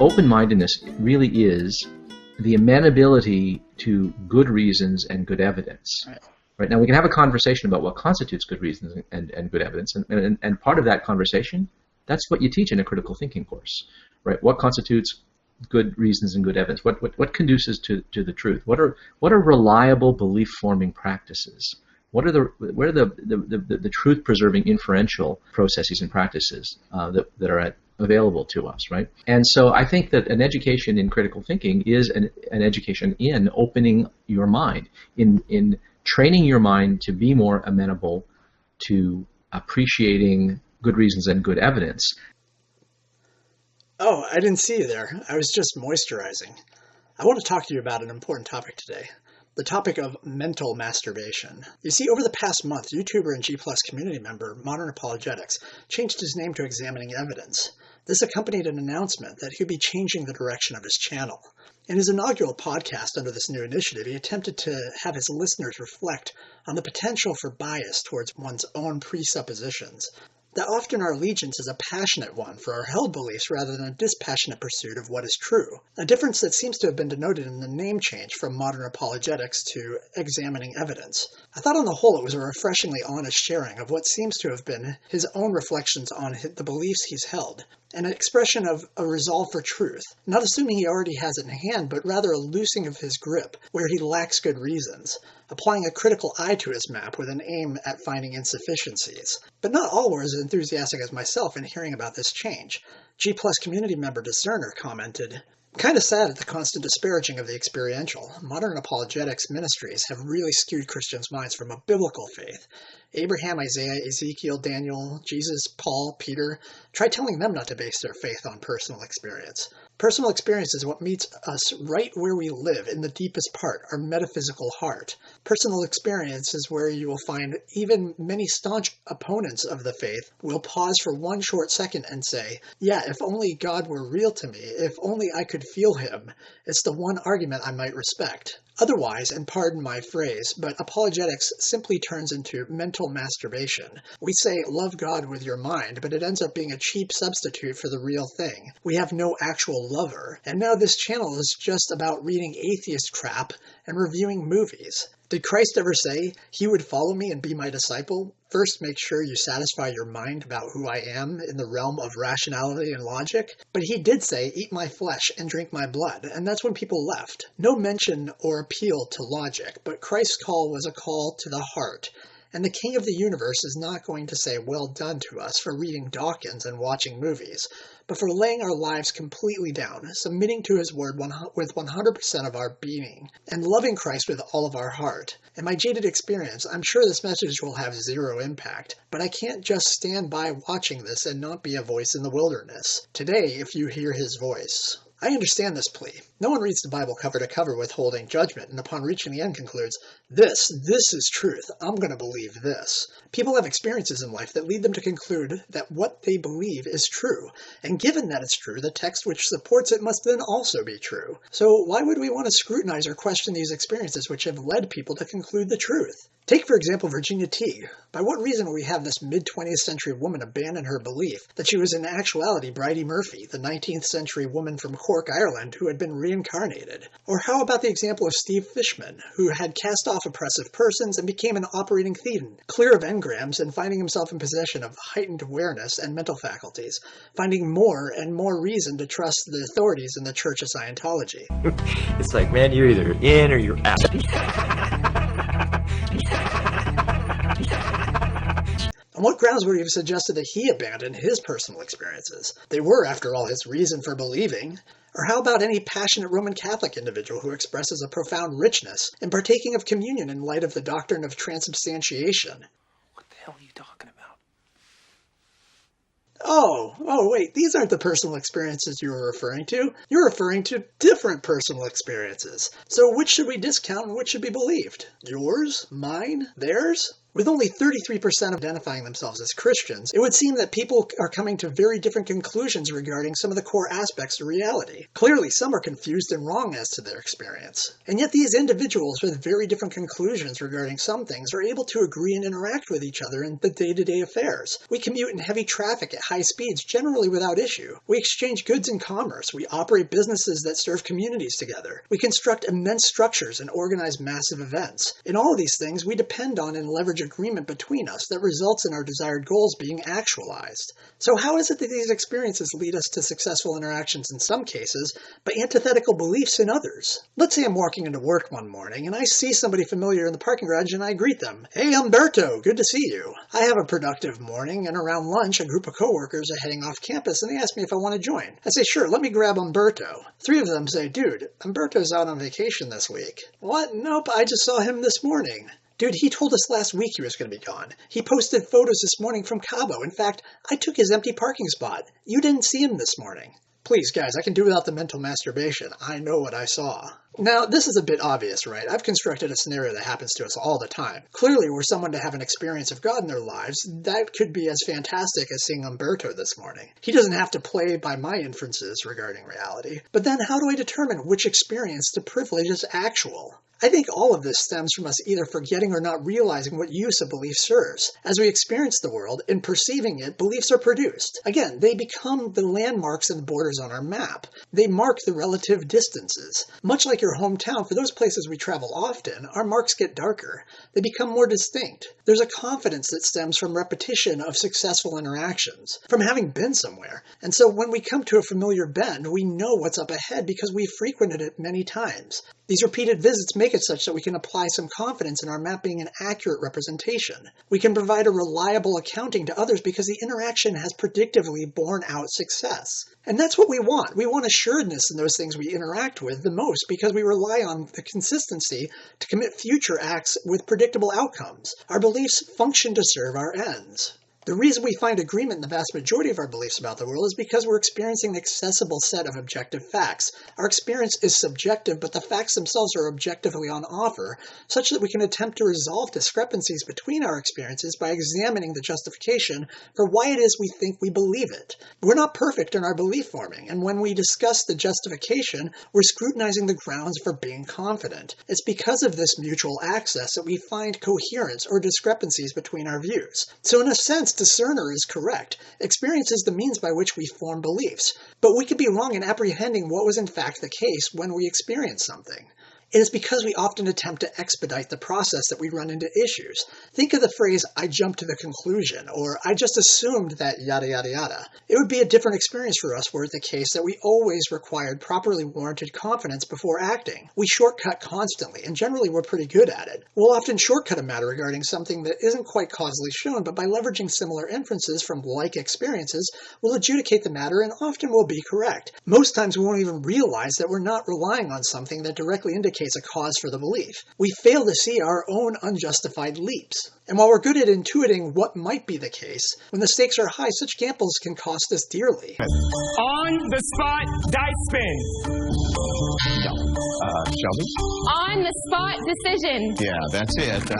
open-mindedness really is the amenability to good reasons and good evidence. Right? Now, we can have a conversation about what constitutes good reasons and good evidence, and part of that conversation, that's what you teach in a critical thinking course, right? What constitutes good reasons and good evidence? What conduces to the truth? What are reliable belief-forming practices? What are the truth-preserving inferential processes and practices that are available to us, right? And so I think that an education in critical thinking is an education in opening your mind, in training your mind to be more amenable to appreciating good reasons and good evidence. Oh, I didn't see you there. I was just moisturizing. I want to talk to you about an important topic today. The topic of mental masturbation. You see, over the past month, YouTuber and G+ community member Modern Apologetics changed his name to Examining Evidence. This accompanied an announcement that he'd be changing the direction of his channel. In his inaugural podcast under this new initiative, he attempted to have his listeners reflect on the potential for bias towards one's own presuppositions. That often our allegiance is a passionate one for our held beliefs rather than a dispassionate pursuit of what is true, a difference that seems to have been denoted in the name change from Modern Apologetics to Examining Evidence. I thought on the whole it was a refreshingly honest sharing of what seems to have been his own reflections on the beliefs he's held, an expression of a resolve for truth, not assuming he already has it in hand, but rather a loosing of his grip where he lacks good reasons, applying a critical eye to his map with an aim at finding insufficiencies. But not all were as enthusiastic as myself in hearing about this change. G+ community member Discerner commented, "Kind of sad at the constant disparaging of the experiential. Modern apologetics ministries have really skewed Christians' minds from a biblical faith. Abraham, Isaiah, Ezekiel, Daniel, Jesus, Paul, Peter, try telling them not to base their faith on personal experience. Personal experience is what meets us right where we live, in the deepest part, our metaphysical heart. Personal experience is where you will find even many staunch opponents of the faith will pause for one short second and say, yeah, if only God were real to me, if only I could feel him. It's the one argument I might respect. Otherwise, and pardon my phrase, but apologetics simply turns into mental masturbation. We say, love God with your mind, but it ends up being a cheap substitute for the real thing. We have no actual lover. And now this channel is just about reading atheist crap and reviewing movies. Did Christ ever say, he would follow me and be my disciple? First, make sure you satisfy your mind about who I am in the realm of rationality and logic. But he did say, eat my flesh and drink my blood, and that's when people left. No mention or appeal to logic, but Christ's call was a call to the heart. And the King of the universe is not going to say, well done to us for reading Dawkins and watching movies, but for laying our lives completely down, submitting to his word with 100% of our being, and loving Christ with all of our heart. In my jaded experience, I'm sure this message will have zero impact, but I can't just stand by watching this and not be a voice in the wilderness. Today, if you hear his voice. I understand this plea. No one reads the Bible cover to cover withholding judgment, and upon reaching the end concludes, this is truth. I'm going to believe this. People have experiences in life that lead them to conclude that what they believe is true. And given that it's true, the text which supports it must then also be true. So why would we want to scrutinize or question these experiences which have led people to conclude the truth? Take, for example, Virginia Teague. By what reason would we have this mid-20th century woman abandon her belief that she was in actuality Bridie Murphy, the 19th century woman from Cork, Ireland, who had been reincarnated? Or how about the example of Steve Fishman, who had cast off oppressive persons and became an operating thetan, clear of engrams and finding himself in possession of heightened awareness and mental faculties, finding more and more reason to trust the authorities in the Church of Scientology? It's like, man, you're either in or you're out. On what grounds would he have suggested that he abandon his personal experiences? They were, after all, his reason for believing. Or how about any passionate Roman Catholic individual who expresses a profound richness in partaking of communion in light of the doctrine of transubstantiation? What the hell are you talking about? Oh, wait, these aren't the personal experiences you were referring to. You're referring to different personal experiences. So which should we discount and which should be believed? Yours? Mine? Theirs? With only 33% identifying themselves as Christians, it would seem that people are coming to very different conclusions regarding some of the core aspects of reality. Clearly, some are confused and wrong as to their experience. And yet these individuals with very different conclusions regarding some things are able to agree and interact with each other in the day-to-day affairs. We commute in heavy traffic at high speeds, generally without issue. We exchange goods and commerce. We operate businesses that serve communities together. We construct immense structures and organize massive events. In all of these things, we depend on and leverage agreement between us that results in our desired goals being actualized. So how is it that these experiences lead us to successful interactions in some cases, but antithetical beliefs in others? Let's say I'm walking into work one morning and I see somebody familiar in the parking garage and I greet them. Hey, Umberto, good to see you. I have a productive morning, and around lunch, a group of coworkers are heading off campus and they ask me if I want to join. I say, sure, let me grab Umberto. 3 of them say, dude, Umberto's out on vacation this week. What? Nope, I just saw him this morning. Dude, he told us last week he was going to be gone. He posted photos this morning from Cabo. In fact, I took his empty parking spot. You didn't see him this morning. Please, guys, I can do without the mental masturbation. I know what I saw. Now, this is a bit obvious, right? I've constructed a scenario that happens to us all the time. Clearly, were someone to have an experience of God in their lives, that could be as fantastic as seeing Umberto this morning. He doesn't have to play by my inferences regarding reality. But then how do I determine which experience to privilege as actual? I think all of this stems from us either forgetting or not realizing what use a belief serves. As we experience the world, in perceiving it, beliefs are produced. Again, they become the landmarks and borders on our map. They mark the relative distances. Much like your hometown, for those places we travel often, our marks get darker. They become more distinct. There's a confidence that stems from repetition of successful interactions, from having been somewhere. And so when we come to a familiar bend, we know what's up ahead because we've frequented it many times. These repeated visits make it such that we can apply some confidence in our map being an accurate representation. We can provide a reliable accounting to others because the interaction has predictively borne out success. And that's what we want. We want assuredness in those things we interact with the most because we rely on the consistency to commit future acts with predictable outcomes. Our beliefs function to serve our ends. The reason we find agreement in the vast majority of our beliefs about the world is because we're experiencing an accessible set of objective facts. Our experience is subjective, but the facts themselves are objectively on offer, such that we can attempt to resolve discrepancies between our experiences by examining the justification for why it is we think we believe it. We're not perfect in our belief forming, and when we discuss the justification, we're scrutinizing the grounds for being confident. It's because of this mutual access that we find coherence or discrepancies between our views. So in a sense, discerner is correct. Experience is the means by which we form beliefs, but we could be wrong in apprehending what was in fact the case when we experience something. It is because we often attempt to expedite the process that we run into issues. Think of the phrase, I jumped to the conclusion, or I just assumed that yada yada yada. It would be a different experience for us were it the case that we always required properly warranted confidence before acting. We shortcut constantly, and generally we're pretty good at it. We'll often shortcut a matter regarding something that isn't quite causally shown, but by leveraging similar inferences from like experiences, we'll adjudicate the matter and often will be correct. Most times we won't even realize that we're not relying on something that directly indicates a cause for the belief. We fail to see our own unjustified leaps. And while we're good at intuiting what might be the case, when the stakes are high, such gambles can cost us dearly. On the spot dice spin. Shelby? On the spot decision. Yeah, that's it.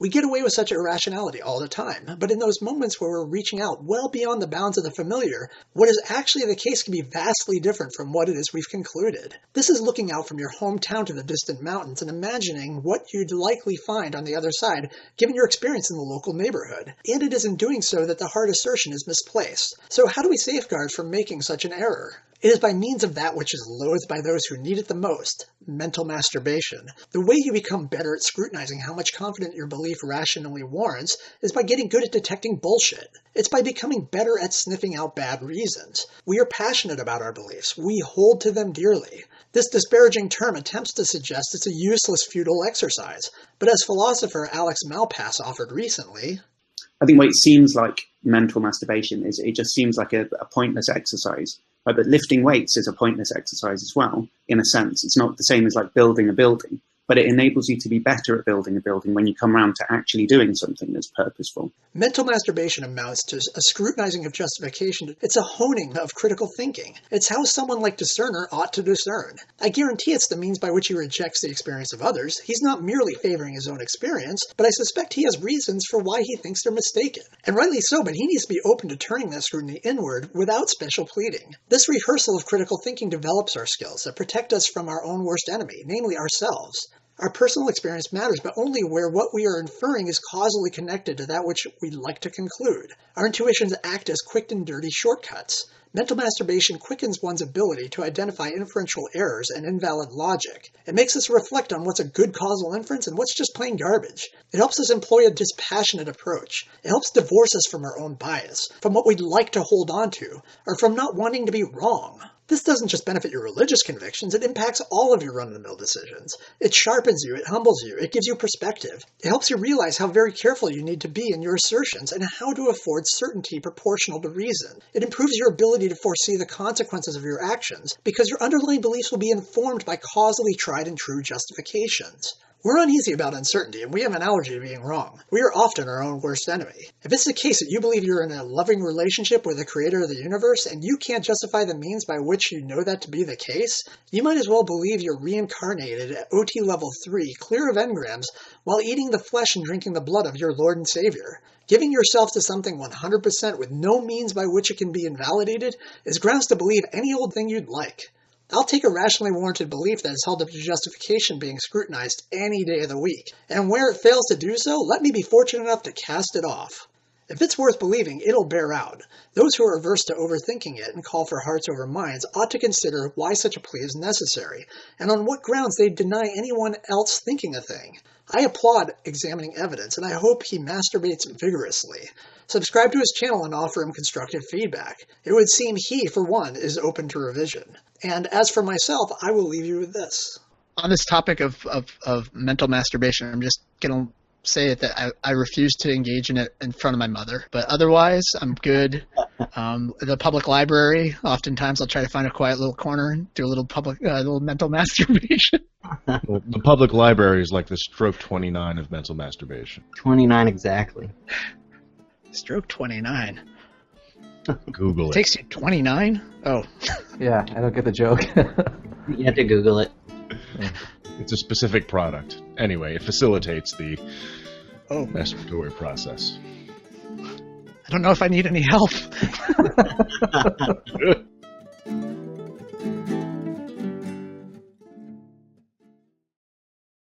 We get away with such irrationality all the time, but in those moments where we're reaching out well beyond the bounds of the familiar, what is actually the case can be vastly different from what it is we've concluded. This is looking out from your hometown to the distant mountains and imagining what you'd likely find on the other side, given your experience in the local neighborhood. And it is in doing so that the hard assertion is misplaced. So how do we safeguard from making such an error? It is by means of that which is loathed by those who need it the most, mental masturbation. The way you become better at scrutinizing how much confidence your belief rationally warrants is by getting good at detecting bullshit. It's by becoming better at sniffing out bad reasons. We are passionate about our beliefs. We hold to them dearly. This disparaging term attempts to suggest it's a useless, futile exercise. But as philosopher Alex Malpass offered recently, I think what it seems like mental masturbation is it just seems like a pointless exercise. Right? But lifting weights is a pointless exercise as well, in a sense. It's not the same as like building a building. but it enables you to be better at building a building when you come around to actually doing something that's purposeful. Mental masturbation amounts to a scrutinizing of justification. It's a honing of critical thinking. It's how someone like Discerner ought to discern. I guarantee it's the means by which he rejects the experience of others. He's not merely favoring his own experience, but I suspect he has reasons for why he thinks they're mistaken. And rightly so, but he needs to be open to turning that scrutiny inward without special pleading. This rehearsal of critical thinking develops our skills that protect us from our own worst enemy, namely ourselves. Our personal experience matters, but only where what we are inferring is causally connected to that which we'd like to conclude. Our intuitions act as quick and dirty shortcuts. Mental masturbation quickens one's ability to identify inferential errors and invalid logic. It makes us reflect on what's a good causal inference and what's just plain garbage. It helps us employ a dispassionate approach. It helps divorce us from our own bias, from what we'd like to hold on to, or from not wanting to be wrong. This doesn't just benefit your religious convictions, it impacts all of your run-of-the-mill decisions. It sharpens you, it humbles you, it gives you perspective. It helps you realize how very careful you need to be in your assertions and how to afford certainty proportional to reason. It improves your ability to foresee the consequences of your actions, because your underlying beliefs will be informed by causally tried and true justifications. We're uneasy about uncertainty, and we have an allergy to being wrong. We are often our own worst enemy. If it's the case that you believe you're in a loving relationship with the creator of the universe, and you can't justify the means by which you know that to be the case, you might as well believe you're reincarnated at OT level 3, clear of engrams, while eating the flesh and drinking the blood of your Lord and Savior. Giving yourself to something 100% with no means by which it can be invalidated is grounds to believe any old thing you'd like. I'll take a rationally warranted belief that is held up to justification being scrutinized any day of the week, and where it fails to do so, let me be fortunate enough to cast it off. If it's worth believing, it'll bear out. Those who are averse to overthinking it and call for hearts over minds ought to consider why such a plea is necessary, and on what grounds they deny anyone else thinking a thing. I applaud examining evidence, and I hope he masturbates vigorously. Subscribe to his channel and offer him constructive feedback. It would seem he, for one, is open to revision. And as for myself, I will leave you with this. On this topic of mental masturbation, I'm just going to say that I refuse to engage in it in front of my mother. But otherwise, I'm good. The public library, oftentimes I'll try to find a quiet little corner and do a little little mental masturbation. Well, the public library is like the stroke 29 of mental masturbation. 29 exactly. Stroke 29. Google it. Takes you 29? Oh. Yeah, I don't get the joke. You have to Google it. It's a specific product. Anyway, it facilitates the masturbatory process. I don't know if I need any help. Good.